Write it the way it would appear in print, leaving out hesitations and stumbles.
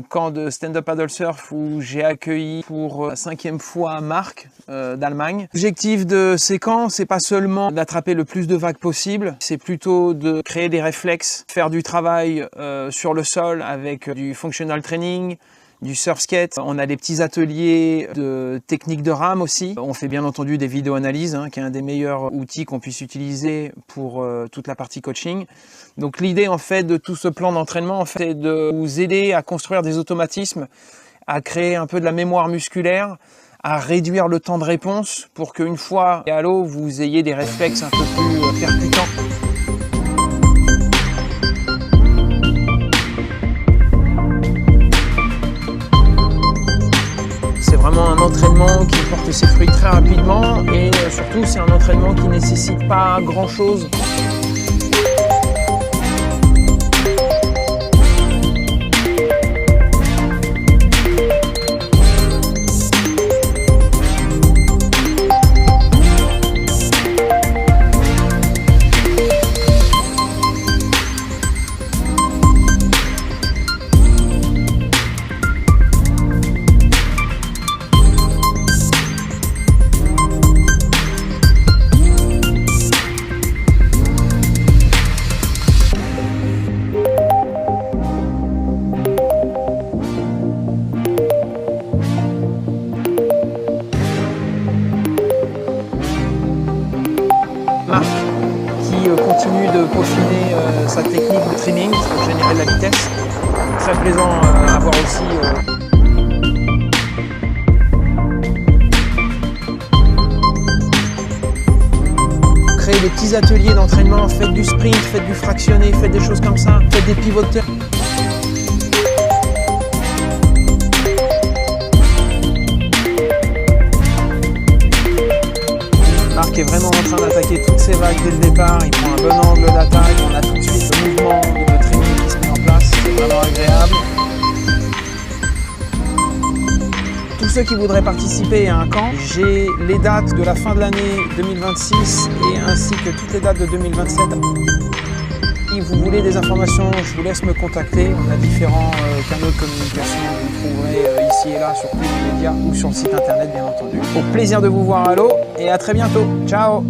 Camp de stand-up paddle surf où j'ai accueilli pour la 5e fois Marc d'Allemagne. L'objectif de ces camps, c'est pas seulement d'attraper le plus de vagues possible, c'est plutôt de créer des réflexes, faire du travail sur le sol avec du functional training, du surf skate. On a des petits ateliers de techniques de rame aussi. On fait bien entendu des vidéo-analyses, qui est un des meilleurs outils qu'on puisse utiliser pour toute la partie coaching. Donc l'idée en fait de tout ce plan d'entraînement en fait, est de vous aider à construire des automatismes, à créer un peu de la mémoire musculaire, à réduire le temps de réponse pour qu'une fois à l'eau, vous ayez des réflexes un peu plus percutants. C'est vraiment un entraînement qui porte ses fruits très rapidement et surtout c'est un entraînement qui ne nécessite pas grand chose. Marc qui continue de peaufiner sa technique de training pour générer de la vitesse. Très plaisant à voir aussi. Créer des petits ateliers d'entraînement, faites du sprint, faites du fractionné, faites des choses comme ça, faites des pivoteurs. Marc est vraiment en train d'attaquer toutes ces vagues dès le départ, il prend un bon angle d'attaque, on a tout de suite le mouvement de training qui se met en place, c'est vraiment agréable. Tous ceux qui voudraient participer à un camp, j'ai les dates de la fin de l'année 2026 et ainsi que toutes les dates de 2027. Si vous voulez des informations, je vous laisse me contacter. On a différents canaux de communication que vous trouverez ici et là sur tous les médias ou sur le site internet bien entendu. Au plaisir de vous voir à l'eau et à très bientôt. Ciao!